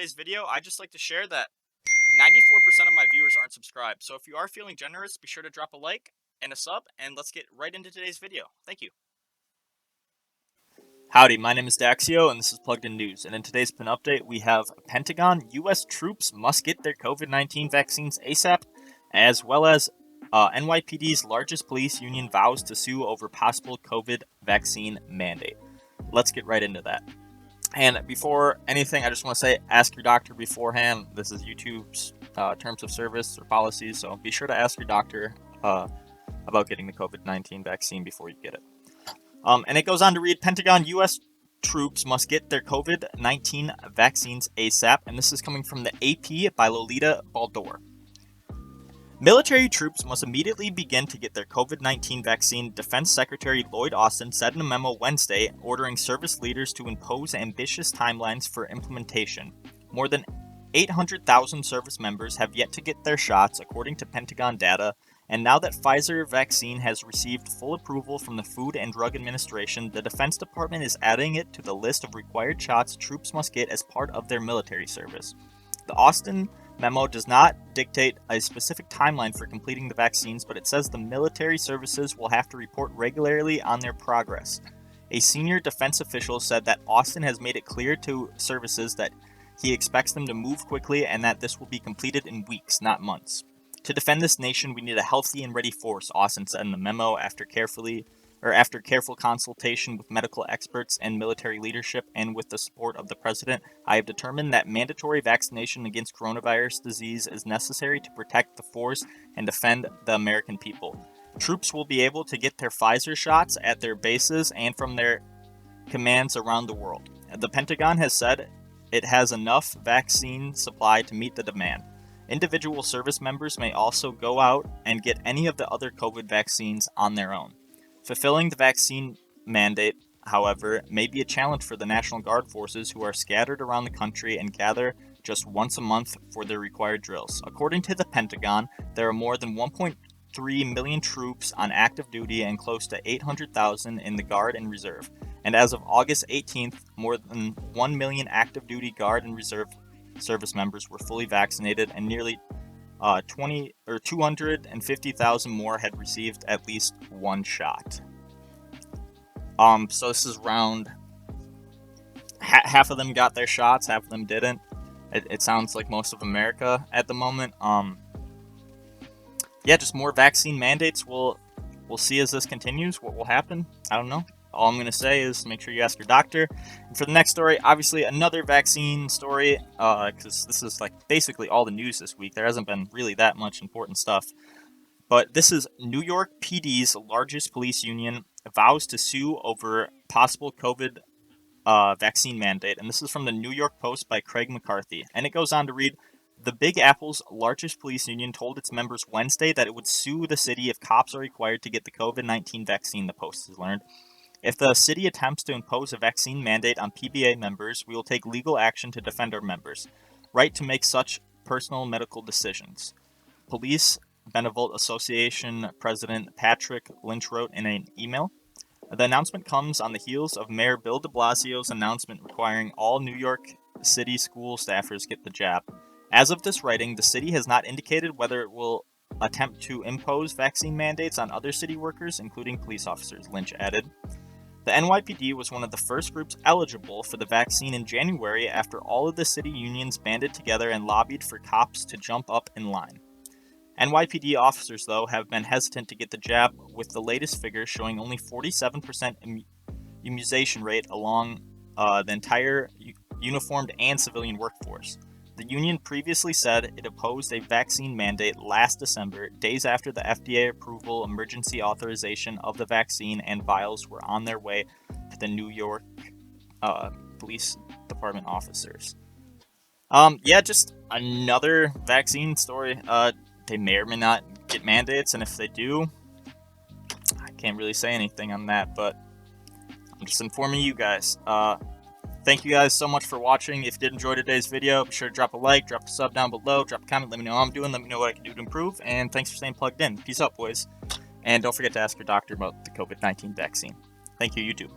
today's video, I'd just like to share that 94% of my viewers aren't subscribed. So if you are feeling generous, be sure to drop a like and a sub, and let's get right into today's video. Thank you. Howdy, my name is Daxio, and this is Plugged In News. And in today's pin update, we have Pentagon, U.S. troops must get their COVID-19 vaccines ASAP, as well as NYPD's largest police union vows to sue over possible COVID vaccine mandate. Let's get right into that. And before anything, I just want to say, ask your doctor beforehand. This is YouTube's terms of service or policies, so be sure to ask your doctor about getting the COVID-19 vaccine before you get it. And it goes on to read, Pentagon, U.S. troops must get their COVID-19 vaccines ASAP, and this is coming from the AP by Lolita Baldor. Military troops must immediately begin to get their COVID-19 vaccine, Defense Secretary Lloyd Austin said in a memo Wednesday, ordering service leaders to impose ambitious timelines for implementation. More than 800,000 service members have yet to get their shots, according to Pentagon data, and now that Pfizer vaccine has received full approval from the Food and Drug Administration, the Defense Department is adding it to the list of required shots troops must get as part of their military service. The Austin memo does not dictate a specific timeline for completing the vaccines, but it says the military services will have to report regularly on their progress. A senior defense official said that Austin has made it clear to services that he expects them to move quickly and that this will be completed in weeks, not months. To defend this nation, we need a healthy and ready force, Austin said in the memo after careful consultation with medical experts and military leadership and with the support of the president. I have determined that mandatory vaccination against coronavirus disease is necessary to protect the force and defend the American people. Troops will be able to get their Pfizer shots at their bases and from their commands around the world. The Pentagon has said it has enough vaccine supply to meet the demand. Individual service members may also go out and get any of the other COVID vaccines on their own. Fulfilling the vaccine mandate, however, may be a challenge for the National Guard forces who are scattered around the country and gather just once a month for their required drills. According to the Pentagon, there are more than 1.3 million troops on active duty and close to 800,000 in the Guard and Reserve. And as of August 18th, more than 1 million active duty Guard and Reserve service members were fully vaccinated, and nearly 250,000 more had received at least one shot. So this is around half of them got their shots, half of them didn't. It sounds like most of America at the moment. Yeah, just more vaccine mandates. We'll see as this continues what will happen. I don't know. All I'm going to say is make sure you ask your doctor. And for the next story, obviously another vaccine story, because this is like basically all the news this week. There hasn't been really that much important stuff. But this is New York PD's largest police union vows to sue over possible COVID vaccine mandate. And this is from the New York Post by Craig McCarthy. And it goes on to read, the Big Apple's largest police union told its members Wednesday that it would sue the city if cops are required to get the COVID-19 vaccine, the Post has learned. If the city attempts to impose a vaccine mandate on PBA members, we will take legal action to defend our members' right to make such personal medical decisions. Police Benevolent Association President Patrick Lynch wrote in an email. The announcement comes on the heels of Mayor Bill de Blasio's announcement requiring all New York City school staffers get the jab. As of this writing, the city has not indicated whether it will attempt to impose vaccine mandates on other city workers, including police officers, Lynch added. The NYPD was one of the first groups eligible for the vaccine in January after all of the city unions banded together and lobbied for cops to jump up in line. NYPD officers, though, have been hesitant to get the jab, with the latest figures showing only 47% immunization rate along the entire uniformed and civilian workforce. The union previously said it opposed a vaccine mandate last December, days after the FDA approval emergency authorization of the vaccine and vials were on their way to the New York Police Department officers. Yeah, just another vaccine story. They may or may not get mandates, and if they do, I can't really say anything on that, but I'm just informing you guys. Thank you guys so much for watching. If you did enjoy today's video, be sure to drop a like, drop a sub down below, drop a comment, let me know how I'm doing, let me know what I can do to improve, and thanks for staying plugged in. Peace out, boys. And don't forget to ask your doctor about the COVID-19 vaccine. Thank you, YouTube.